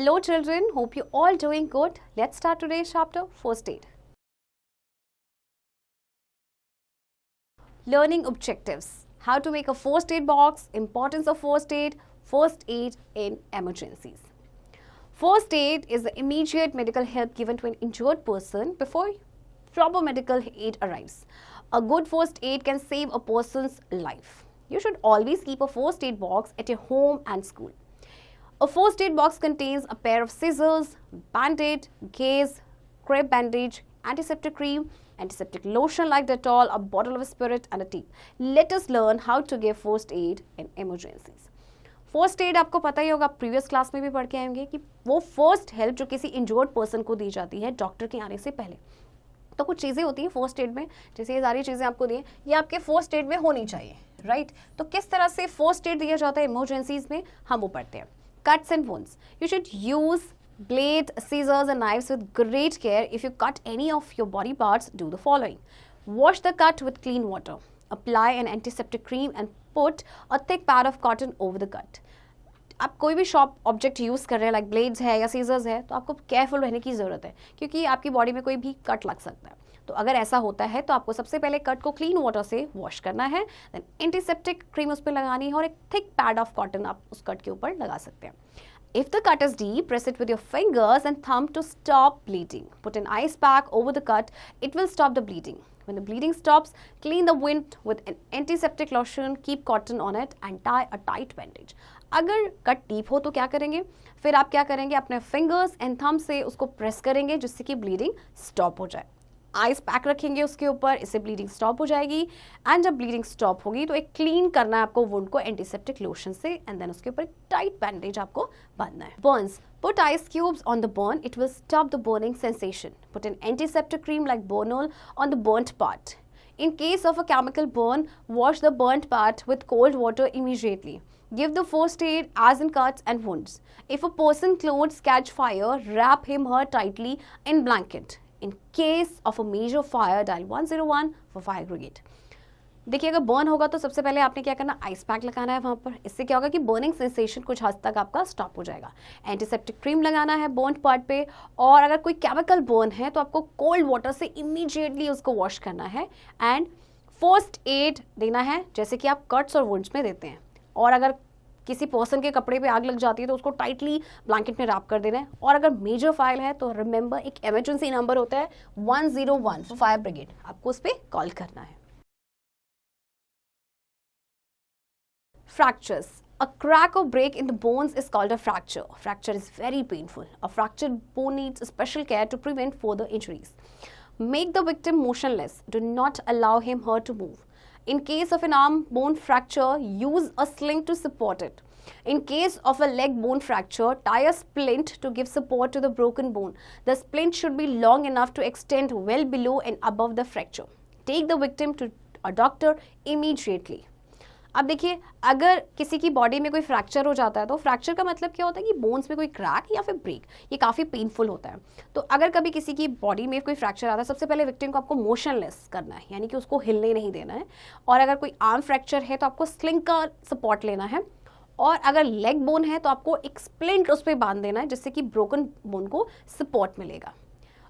Hello children, hope you all doing good. Let's start today's chapter, first aid. Learning objectives. How to make a first aid box, importance of first aid in emergencies. First aid is the immediate medical help given to an injured person before proper medical aid arrives. A good first aid can save a person's life. You should always keep a first aid box at your home and school. A first aid box contains a pair of scissors, band-aid, gauze, crepe bandage, antiseptic cream, antiseptic lotion like Dettol, a bottle of spirit and a tip. Let us learn how to give first aid in emergencies. First aid आपको पता ही होगा, previous class में भी पढ़ के आएंगे कि वो फर्स्ट हेल्प जो किसी इंजर्ड पर्सन को दी जाती है डॉक्टर के आने से पहले. तो कुछ चीज़ें होती हैं फर्स्ट एड में, जैसे ये सारी चीज़ें आपको दी ये आपके फर्स्ट एड में होनी चाहिए, राइट. तो किस तरह से फर्स्ट एड दिया जाता है इमरजेंसीज में, हम वो पढ़ते हैं. Cuts and wounds. You should use blade, scissors and knives with great care. If you cut any of your body parts, do the following. Wash the cut with clean water. Apply an antiseptic cream and put a thick pad of cotton over the cut. आप कोई भी sharp object use कर रहे हैं, like blades है या seizures है, तो आपको केयरफुल रहने की ज़रूरत है क्योंकि आपकी बॉडी में कोई भी कट लग सकता है. तो अगर ऐसा होता है तो आपको सबसे पहले कट को क्लीन वाटर से वॉश करना है, देन एंटीसेप्टिक क्रीम उस पर लगानी है और एक थिक पैड ऑफ कॉटन आप उस कट के ऊपर लगा सकते हैं. If the cut is deep, press it with your fingers and thumb to stop bleeding. Put an ice pack over the cut. It will stop the bleeding. When the bleeding stops, clean the wound with an antiseptic lotion, keep cotton on it and tie a tight bandage. अगर cut deep हो तो क्या करेंगे, फिर आप क्या करेंगे, अपने फिंगर्स एंड थंब से उसको प्रेस करेंगे जिससे कि ब्लीडिंग स्टॉप हो जाए. आइस पैक रखेंगे उसके ऊपर, इससे ब्लीडिंग स्टॉप हो जाएगी. एंड जब ब्लीडिंग स्टॉप होगी तो एक क्लीन करना है आपको वुंड को एंटीसेप्टिक लोशन से एंड देन उसके ऊपर एक टाइट बैंडेज आपको बांधना है. Burns. Put ice cubes on the burn. It will stop the burning sensation. Put an antiseptic cream like Bernol on the burnt part. In case of a chemical burn, wash the burnt part with cold water immediately. Give the first aid as in cuts and wounds. If a person's clothes catch fire, wrap him or her tightly in blanket. In case of a major fire, dial 101 for fire brigade. देखिए अगर burn होगा तो सबसे पहले आपने क्या करना, ice pack लगाना है वहाँ पर. इससे क्या होगा कि बर्निंग सेंसेशन कुछ हद तक आपका स्टॉप हो जाएगा. एंटीसेप्टिक क्रीम लगाना है बर्न पार्ट पे, और अगर कोई केमिकल बर्न है तो आपको कोल्ड वाटर से इमीडिएटली उसको वॉश करना है एंड फर्स्ट एड देना है जैसे कि आप कट्स और वुंड्स में देते हैं. और अगर किसी पर्सन के कपड़े पे आग लग जाती है तो उसको टाइटली ब्लैंकेट में रैप कर देना है. और अगर मेजर फायर है तो रिमेंबर एक इमरजेंसी नंबर होता है 101 फॉर फायर ब्रिगेड, आपको उस पर कॉल करना है. Fractures. A crack or break in the bones is called a fracture. Fracture is very painful. A fractured bone needs special care to prevent further injuries. Make the victim motionless. Do not allow him or her to move. In case of an arm bone fracture, use a sling to support it. In case of a leg bone fracture, tie a splint to give support to the broken bone. The splint should be long enough to extend well below and above the fracture. Take the victim to a doctor immediately. अब देखिए अगर किसी की body में कोई fracture हो जाता है तो फ्रैक्चर का मतलब क्या होता है कि बोन्स में कोई क्रैक या फिर ब्रेक, ये काफ़ी पेनफुल होता है. तो अगर कभी किसी की बॉडी में कोई फ्रैक्चर आता है, सबसे पहले विक्टिम को आपको मोशनलेस करना है, यानी कि उसको हिलने नहीं देना है. और अगर कोई आर्म फ्रैक्चर है तो आपको स्लिंग का सपोर्ट लेना है. और अगर लेग बोन है तो आपको एक स्प्लिंट उस पर बांध देना है जिससे कि ब्रोकन बोन को सपोर्ट मिलेगा.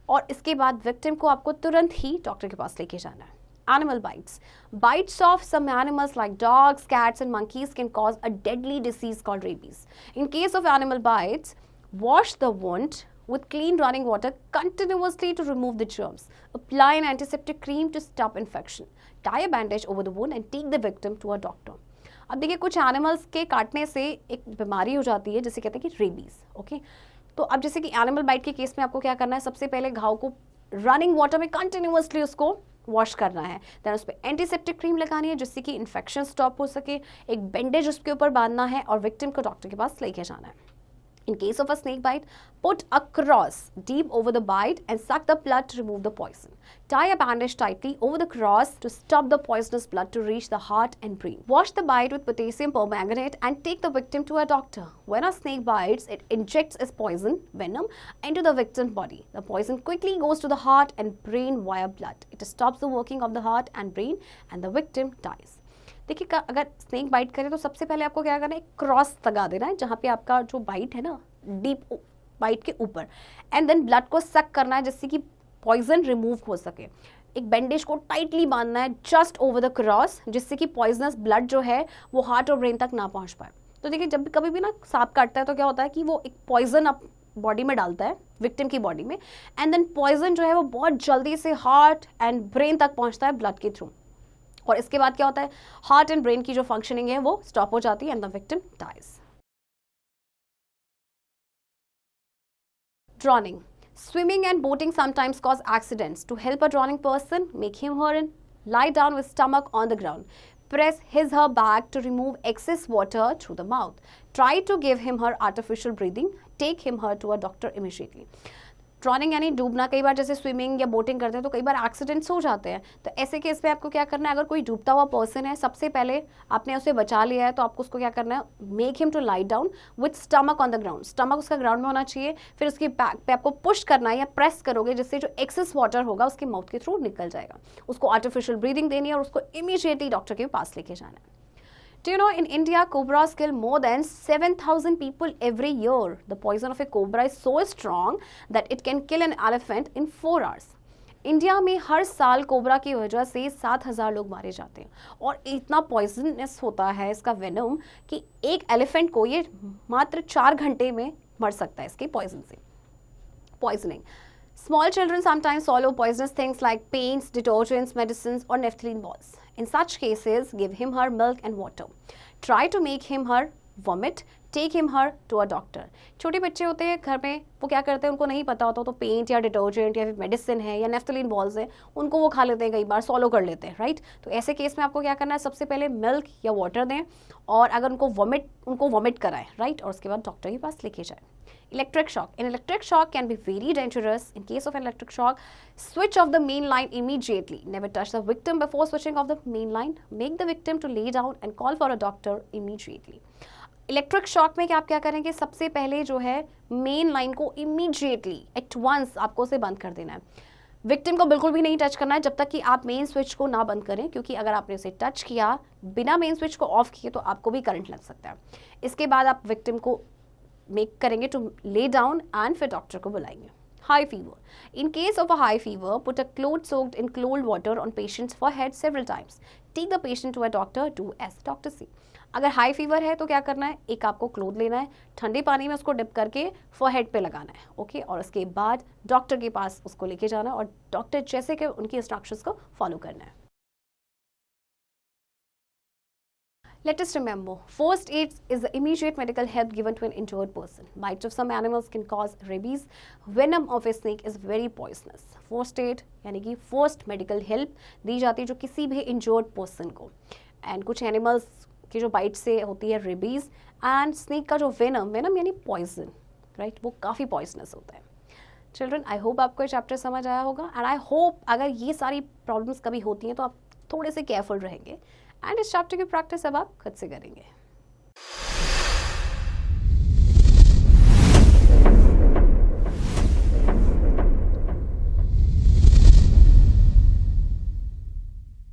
और इसके बाद विक्टिम को आपको तुरंत ही डॉक्टर के पास लेके जाना है. Animal bites. Bites of some animals like dogs, cats and monkeys can cause a deadly disease called rabies. In case of animal bites, wash the wound with clean running water continuously to remove the germs. Apply an antiseptic cream to stop infection. Tie a bandage over the wound and take the victim to a doctor. अब देखिए कुछ animals के काटने से एक बीमारी हो जाती है जिसे कहते हैं कि रेबीज. ओके, तो अब जैसे कि एनिमल बाइट के केस में आपको क्या करना है, सबसे पहले घाव को रनिंग वाटर में कंटिन्यूअसली उसको वॉश करना है. देन उस पर एंटीसेप्टिक क्रीम लगानी है जिससे कि इन्फेक्शन स्टॉप हो सके. एक बैंडेज उसके ऊपर बांधना है और विक्टिम को डॉक्टर के पास लेके जाना है. In case of a snake bite, put a cross deep over the bite and suck the blood to remove the poison. Tie a bandage tightly over the cross to stop the poisonous blood to reach the heart and brain. Wash the bite with potassium permanganate and take the victim to a doctor. When a snake bites, it injects its poison, venom, into the victim's body. The poison quickly goes to the heart and brain via blood. It stops the working of the heart and brain and the victim dies. देखिए अगर snake bite करे तो सबसे पहले आपको क्या करना है, एक क्रॉस लगा देना है जहाँ पे आपका जो बाइट है ना डीप बाइट के ऊपर, एंड देन ब्लड को सक करना है जिससे कि पॉइजन रिमूव हो सके। एक बैंडेज को टाइटली बांधना है जस्ट ओवर द क्रॉस, जिससे कि पॉइजनस ब्लड जो है वो हार्ट और ब्रेन तक ना पहुंच पाए। तो देखिए, जब भी कभी भी ना सांप काटता है तो क्या होता है कि वो एक पॉइजन अप बॉडी में डालता है, विक्टिम की बॉडी में, एंड देन पॉइजन जो है वो बहुत जल्दी से हार्ट एंड ब्रेन तक पहुंचता है ब्लड के थ्रू, और इसके बाद क्या होता है, हार्ट एंड ब्रेन की जो फंक्शनिंग है वो स्टॉप हो जाती है and the victim dies. Drowning. Swimming and boating sometimes cause accidents. To help a drowning person, make him or her lie down with stomach on the ground. Press his her back to remove excess water through the mouth. Try to give him her artificial breathing. Take him her to a doctor immediately. Drowning यानी डूबना, कई बार जैसे swimming या boating करते हैं तो कई बार accidents हो जाते हैं। तो ऐसे केस में आपको क्या करना है, अगर कोई डूबता हुआ पर्सन है, सबसे पहले आपने उसे बचा लिया है तो आपको उसको क्या करना है, make him to lie down with stomach on the ground. Stomach उसका ग्राउंड में होना चाहिए, फिर उसकी बैक पे आपको पुश करना है या प्रेस करोगे, जिससे जो एक्सेस वाटर होगा उसके माउथ के थ्रू निकल जाएगा। उसको आर्टिफिशियल ब्रीदिंग देनी है और उसको इमीडिएटली डॉक्टर के पास लेके जाना है। Do you know, in India, cobras kill more than 7,000 people every year. The poison of a cobra is so strong that it can kill an elephant in 4 hours. India में हर साल cobra की वजह से 7,000 लोग मारे जाते हैं, और इतना पॉइजनस होता है इसका वेनम कि एक एलिफेंट को ये मात्र 4 घंटे में मर सकता है इसके पॉइजन से। Poisoning. Small children sometimes swallow poisonous things like paints, detergents, medicines, or naphthalene balls. In such cases, give him her milk and water. Try to make him her vomit. Take him her to a doctor. छोटे बच्चे होते हैं घर में, वो क्या करते हैं, उनको नहीं पता होता तो पेंट या डिटर्जेंट या फिर मेडिसिन है या नेफ्थलीन बॉल्स है, उनको वो खा लेते हैं, कई बार सॉलो कर लेते हैं, राइट। तो ऐसे केस में आपको क्या करना है, सबसे पहले मिल्क या वाटर दें, और अगर उनको वॉमिट कराएं, राइट, और उसके बाद डॉक्टर के पास लेके जाएं। Electric shock. An electric shock can be very dangerous. In case of an electric shock, switch off the main line immediately. Never touch the victim before switching off the main line. Make the victim to lay down and call for a doctor immediately. Electric shock में क्या आप क्या करेंगे, सबसे पहले जो है main line को इमीडिएटली एट वंस आपको उसे बंद कर देना है। विक्टिम को बिल्कुल भी नहीं टच करना है जब तक कि आप मेन स्विच को ना बंद करें, क्योंकि अगर आपने उसे टच किया बिना मेन स्विच को ऑफ किए तो आपको भी करंट लग सकता है। इसके बाद आप विक्टिम को मेक करेंगे टू ले डाउन एंड फिर डॉक्टर को बुलाएंगे। High fever. In case of a high fever, put a cloth soaked in cold water on patient's forehead several times. Take the patient to a doctor. Do as the doctor say. अगर high fever है तो क्या करना है, एक आपको cloth लेना है, ठंडे पानी में उसको डिप करके फोरहेड पे लगाना है, ओके, और उसके बाद डॉक्टर के पास उसको लेके जाना है और डॉक्टर जैसे कि उनकी इंस्ट्रक्शंस को फॉलो करना है। Let us remember, first aid is the immediate medical help given to an injured person. Bites of some animals can cause rabies. Venom of a snake is very poisonous. First aid यानी कि first medical help दी जाती है जो किसी भी injured person को। And कुछ animals की जो bite से होती है rabies, and snake का जो venom यानी poison, right, वो काफ़ी poisonous होता है। Children, I hope आपको ये chapter समझ आया होगा, and I hope अगर ये सारी problems कभी होती हैं तो आप थोड़े से careful रहेंगे, एंड इस चैप्टर की प्रैक्टिस अब आप खुद से करेंगे।